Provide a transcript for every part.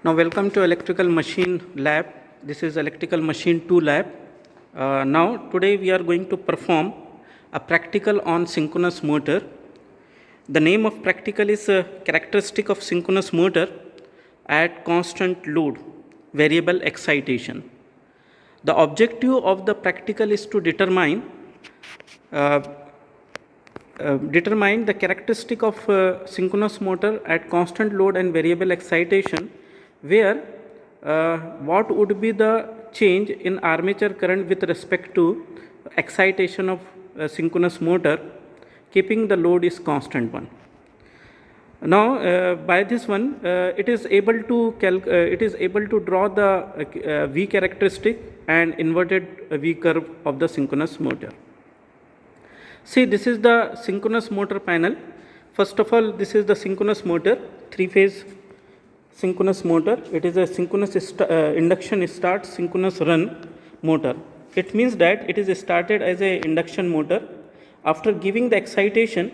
Now welcome to electrical machine lab. This is electrical machine 2 lab. Now today we are going to perform a practical on synchronous motor. The name of practical is characteristic of synchronous motor at constant load, variable excitation. The objective of the practical is to determine the characteristic of synchronous motor at constant load and variable excitation, where what would be the change in armature current with respect to excitation of synchronous motor, keeping the load is constant one. Now by this one it is able to draw the V characteristic and inverted V curve of the synchronous motor. See, this is the synchronous motor panel. First of all, this is the synchronous motor, 3-phase synchronous motor. It is a synchronous induction start synchronous run motor. It means that it is started as a induction motor. After giving the excitation,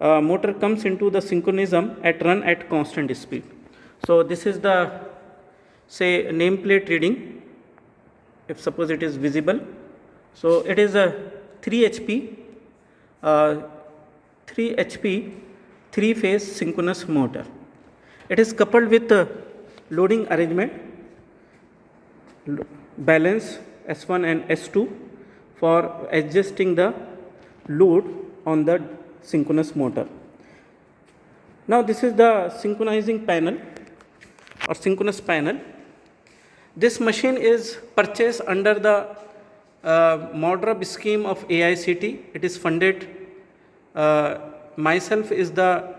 motor comes into the synchronism at run at constant speed. So this is the, say, nameplate reading, if suppose it is visible. So it is a 3 HP 3-phase synchronous motor. It is coupled with loading arrangement, balance S1 and S2 for adjusting the load on the synchronous motor. Now this is the synchronizing panel or synchronous panel. This machine is purchased under the MODRUB scheme of AICT. It is funded. Myself is the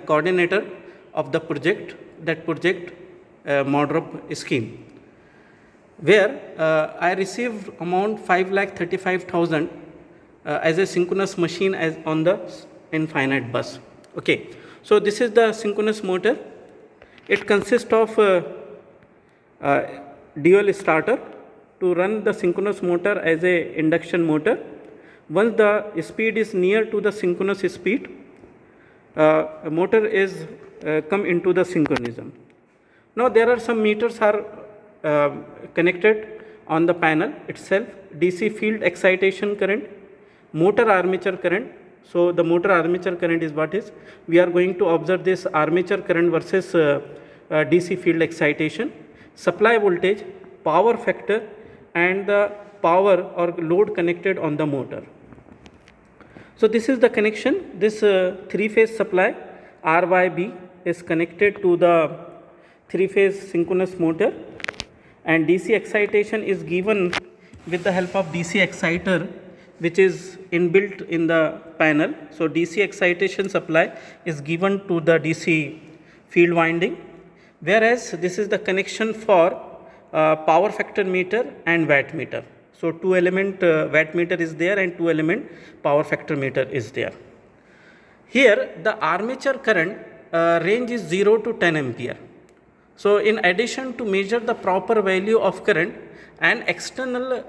coordinator of the project, MODRUB scheme, where I received amount 5,35,000 as a synchronous machine as on the infinite bus. Okay, so this is the synchronous motor. It consists of dual starter to run the synchronous motor as a induction motor. Once the speed is near to the synchronous speed, motor is come into the synchronism. Now there are some meters are connected on the panel itself. DC field excitation current, motor armature current. So the motor armature current is what is. We are going to observe this armature current versus DC field excitation, supply voltage, power factor, and the power or load connected on the motor. So this is the connection. This 3-phase supply RYB is connected to the 3-phase synchronous motor, and DC excitation is given with the help of DC exciter, which is inbuilt in the panel. So DC excitation supply is given to the DC field winding, whereas this is the connection for power factor meter and watt meter. So 2 element watt meter is there and 2 element power factor meter is there. Here the armature current range is 0 to 10 ampere. So in addition to measure the proper value of current, an external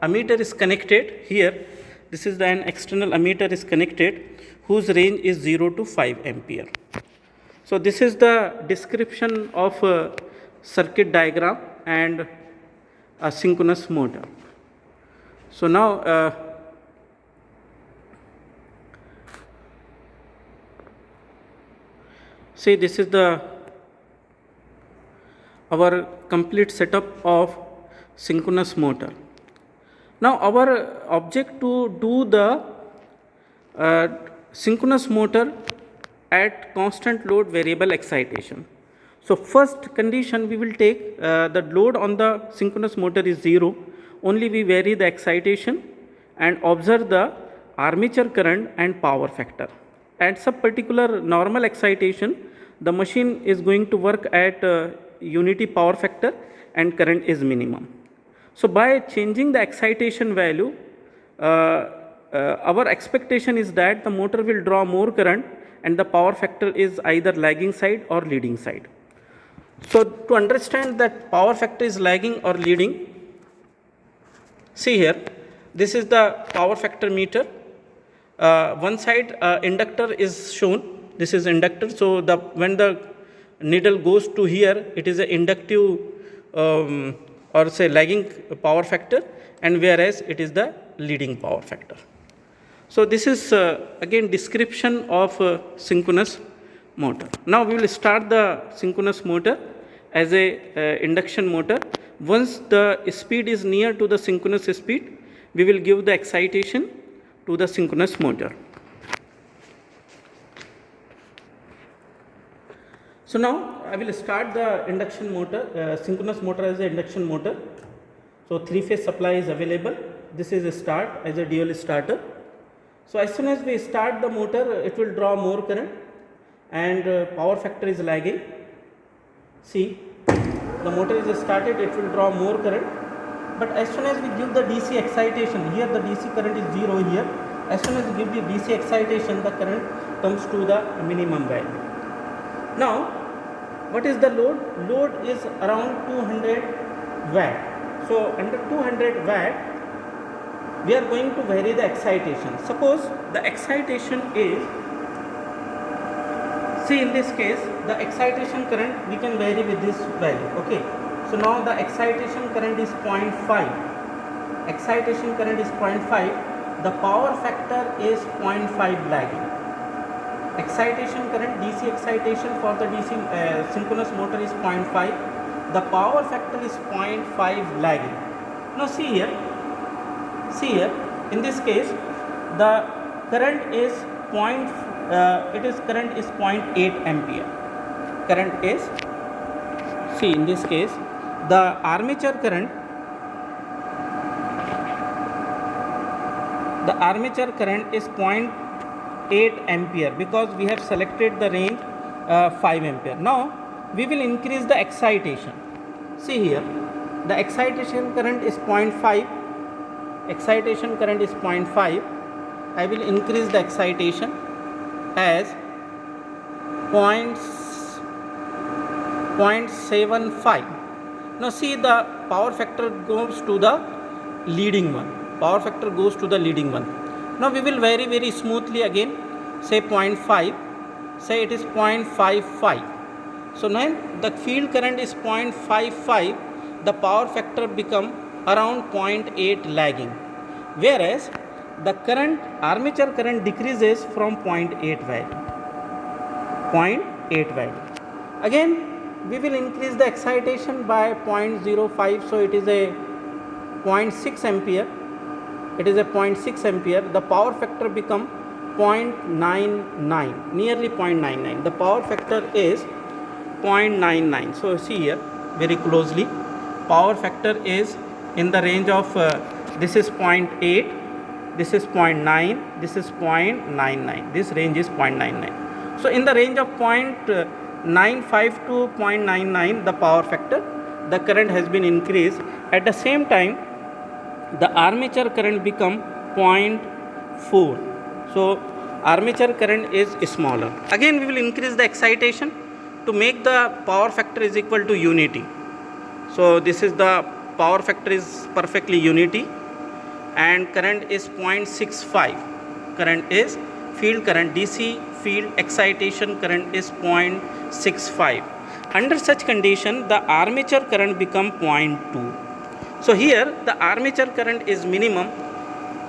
ammeter is connected here. This is an external ammeter is connected whose range is 0 to 5 ampere. So this is the description of circuit diagram and a synchronous motor. So now see, this is the our complete setup of synchronous motor. Now our object to do the synchronous motor at constant load variable excitation. So first condition, we will take the load on the synchronous motor is 0, only we vary the excitation and observe the armature current and power factor. At some particular normal excitation, the machine is going to work at unity power factor and current is minimum. So by changing the excitation value, our expectation is that the motor will draw more current and the power factor is either lagging side or leading side. So to understand that power factor is lagging or leading, see here, this is the power factor meter. One side inductor is shown. This is inductor. So when the needle goes to here, it is an inductive or say lagging power factor, and whereas it is the leading power factor. So this is again description of synchronous motor. Now we will start the synchronous motor as a induction motor. Once the speed is near to the synchronous speed, we will give the excitation to the synchronous motor. So now I will start the induction motor, synchronous motor as a induction motor. So 3-phase supply is available. This is a start as a dual starter. So as soon as we start the motor, it will draw more current, and power factor is lagging. See, the motor is started, it will draw more current, but as soon as we give the DC excitation, here the DC current is 0 here. As soon as we give the DC excitation, the current comes to the minimum value. Now, what is the load? Load is around 200 watt. So under 200 watt, we are going to vary the excitation. Suppose the excitation is, see in this case, the excitation current we can vary with this value. Okay. So now the excitation current is 0.5. Excitation current is 0.5. The power factor is 0.5 lagging. Excitation current, DC excitation for the DC synchronous motor is 0.5. The power factor is 0.5 lagging. Now see here, in this case, the current is current is 0.8 ampere. Current is, see in this case, the armature current is 0.8 ampere because we have selected the range 5 ampere. Now we will increase the excitation. See here, the excitation current is 0.5. Excitation current is 0.5. I will increase the excitation as 0.75. Now see, the power factor goes to the leading one. Power factor goes to the leading one. Now we will vary very smoothly again. Say 0.5. Say it is 0.55. So now the field current is 0.55. The power factor become around 0.8 lagging, whereas the current, armature current, decreases from 0.8 value. Again we will increase the excitation by 0.05, so it is a 0.6 ampere. The power factor become 0.99, nearly 0.99. The power factor is 0.99. So see here very closely, power factor is in the range of this is 0.8, this is 0.9, this is 0.99, this range is 0.99. So in the range of 0.95 to 0.99 the power factor, the current has been increased. At the same time, the armature current become 0.4. So armature current is smaller. Again we will increase the excitation to make the power factor is equal to unity. So this is the power factor is perfectly unity, and current is 0.65. Current is field current, DC field excitation current is 0.65. Under such condition, the armature current become 0.2. So here the armature current is minimum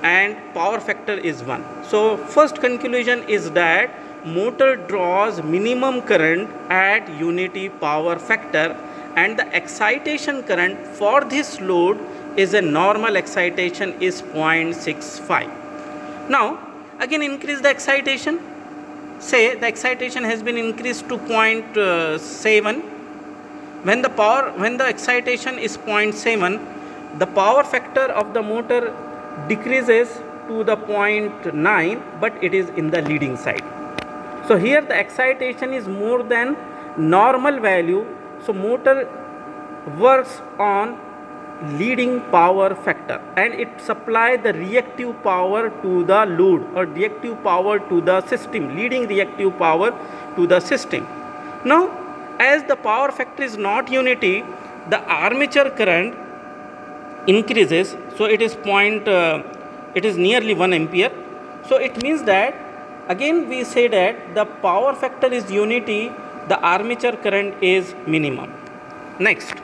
and power factor is 1. So first conclusion is that motor draws minimum current at unity power factor, and the excitation current for this load is a normal excitation is 0.65. Now again increase the excitation. Say the excitation has been increased to 0.7. When the excitation is 0.7, the power factor of the motor decreases to the 0.9, but it is in the leading side. So here the excitation is more than normal value. So motor works on leading power factor, and it supply the reactive power to the load or reactive power to the system, leading reactive power to the system. Now as the power factor is not unity, the armature current increases, so it is nearly 1 ampere. So it means that again we say that the power factor is unity, the armature current is minimum. Next,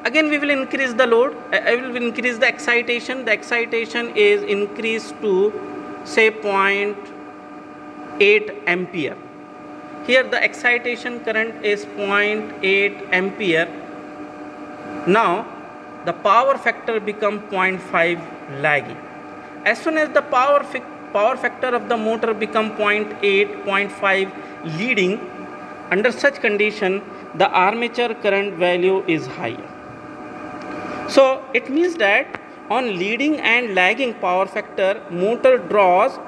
again we will increase the load. I will increase the excitation. The excitation is increased to say 0.8 ampere. Here the excitation current is 0.8 ampere. Now the power factor become 0.5 lagging. As soon as the power factor of the motor become 0.8, 0.5 leading, under such condition the armature current value is higher. So it means that on leading and lagging power factor, motor draws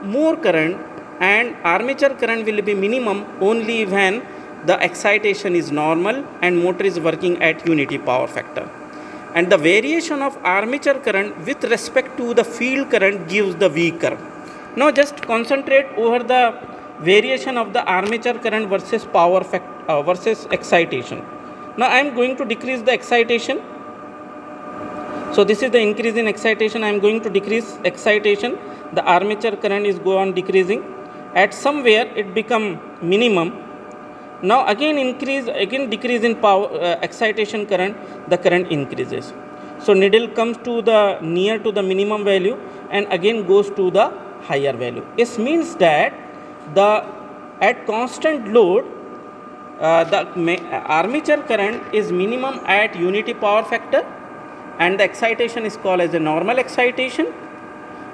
more current and armature current will be minimum only when the excitation is normal and motor is working at unity power factor. And the variation of armature current with respect to the field current gives the V curve. Now just concentrate over the variation of the armature current versus power factor versus excitation. Now I am going to decrease the excitation. So this is the increase in excitation. I am going to decrease excitation. The armature current is go on decreasing. At somewhere it become minimum. Now again decrease in power excitation current, the current increases. So needle comes to the near to the minimum value and again goes to the higher value. This means that at constant load the armature current is minimum at unity power factor and the excitation is called as a normal excitation,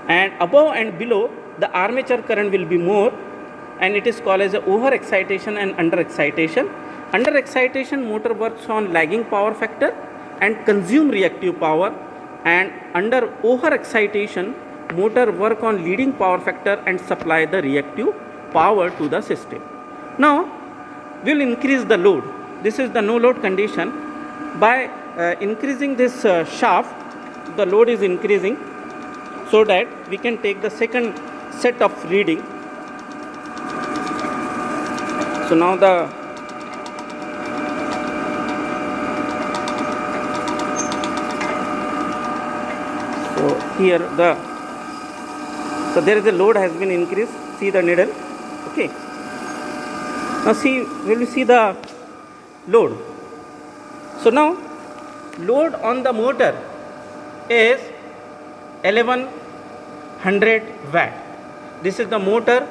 and above and below the armature current will be more and it is called as a over excitation and under excitation. Under excitation motor works on lagging power factor and consume reactive power, and under over excitation motor work on leading power factor and supply the reactive power to the system. Now we will increase the load. This is the no load condition. By increasing this shaft, the load is increasing so that we can take the second set of reading. So now so there is a load has been increased. See the needle. Okay. Now we will see the load. So now load on the motor is 1100 watt. This is the motor.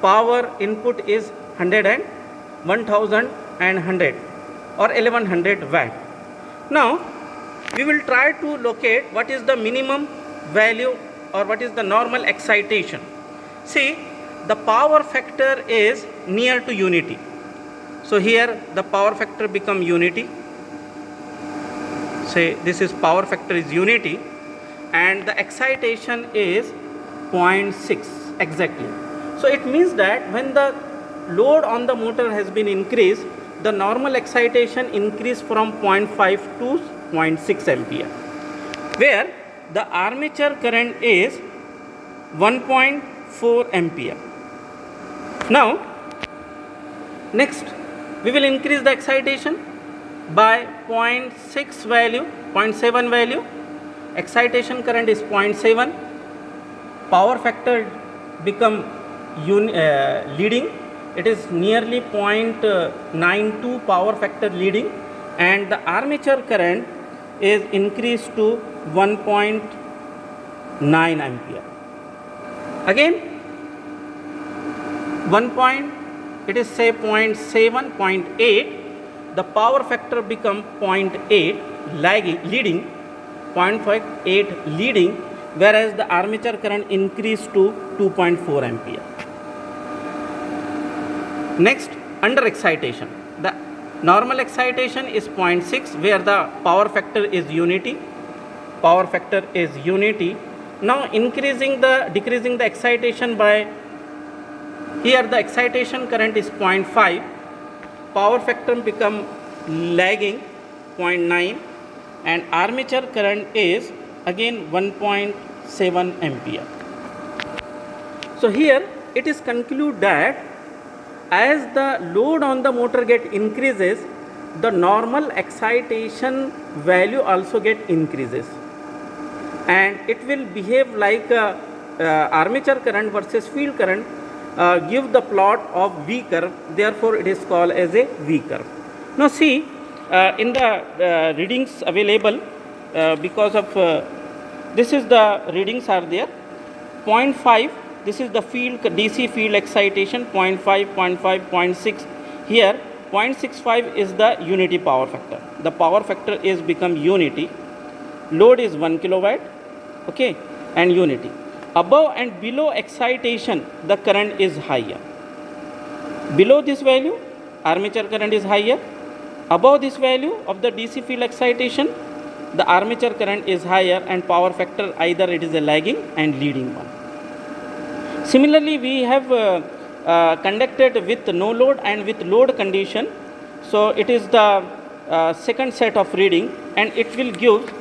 Power input is 1100 or 1100 watt. Now we will try to locate what is the minimum value or what is the normal excitation. See, the power factor is near to unity. So here the power factor become unity. Say this is power factor is unity and the excitation is 0.6 exactly. So it means that when the load on the motor has been increased, the normal excitation increased from 0.5 to 0.6 ampere, where the armature current is 1.4 ampere. Now next we will increase the excitation by 0.6 value, 0.7 value. Excitation current is 0.7. Power factor become leading. It is nearly 0.92 power factor leading, and the armature current is increased to 1.9 ampere. Again it is say 0.7, 0.8. The power factor become 0.8 leading, 0.8 leading, whereas the armature current increased to 2.4 ampere. Next, under excitation, the normal excitation is 0.6, where the power factor is unity. Power factor is unity. Now decreasing the excitation by, here the excitation current is 0.5. Power factor become lagging 0.9 and armature current is again 1.7 ampere. So here it is concluded that as the load on the motor increases, the normal excitation value also increases, and it will behave like armature current versus field current. give the plot of V curve, therefore it is called as a V curve. Now see, in the readings available, because of this is the readings are there, 0.5, this is the field DC field excitation, 0.5, 0.5, 0.6. Here 0.65 is the unity power factor. The power factor is become unity. Load is 1 kilowatt, okay, and unity. Above and below excitation, the current is higher. Below this value, armature current is higher. Above this value of the DC field excitation, the armature current is higher, and power factor either it is a lagging and leading one. Similarly, we have conducted with no load and with load condition. So it is the second set of reading, and it will give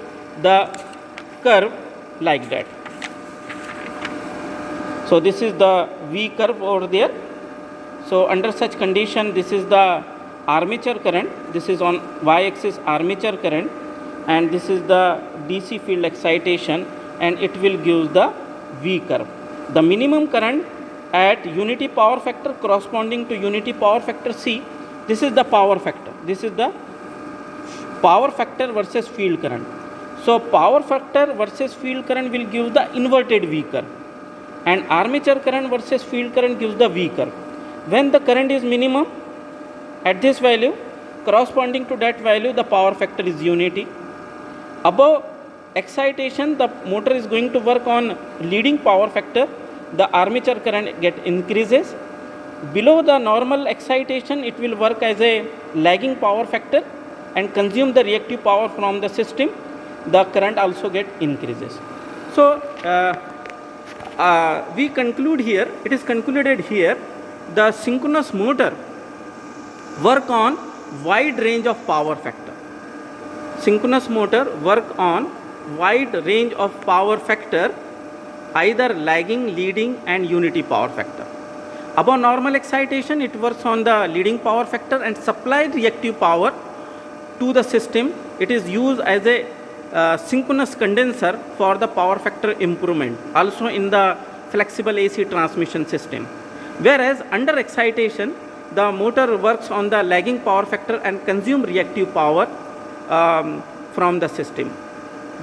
the curve like that. So this is the V curve over there. So under such condition, this is the armature current. This is on y-axis armature current, and this is the DC field excitation, and it will give the V curve. The minimum current at unity power factor corresponding to unity power factor C. This is the power factor. This is the power factor versus field current. So power factor versus field current will give the inverted V curve, and armature current versus field current gives the V curve. When the current is minimum at this value, corresponding to that value, the power factor is unity. Above excitation, the motor is going to work on leading power factor. The armature current get increases. Below the normal excitation, it will work as a lagging power factor and consume the reactive power from the system. The current also get increases. So we conclude here, it is concluded here, the synchronous motor work on wide range of power factor. Synchronous motor work on wide range of power factor, either lagging, leading and unity power factor. Above normal excitation, it works on the leading power factor and supply reactive power to the system. It is used as a synchronous condenser for the power factor improvement, also in the flexible AC transmission system. Whereas under excitation, the motor works on the lagging power factor and consume reactive power from the system.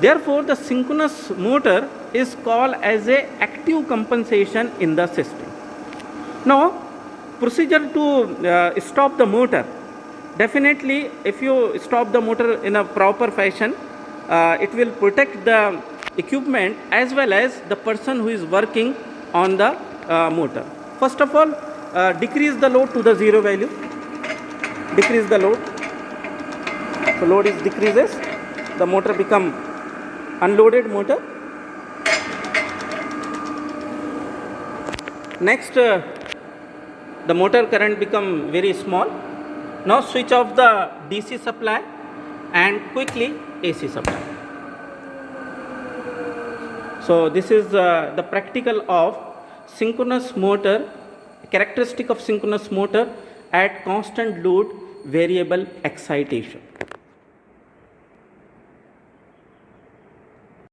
Therefore, the synchronous motor is called as a active compensation in the system. Now, procedure to stop the motor. Definitely, if you stop the motor in a proper fashion, it will protect the equipment as well as the person who is working on the motor. First of all, decrease the load to the zero value. Decrease the load. So load is decreases. The motor become unloaded motor. Next, the motor current become very small. Now switch off the DC supply and quickly AC supply. So this is the practical of synchronous motor, characteristic of synchronous motor at constant load variable excitation.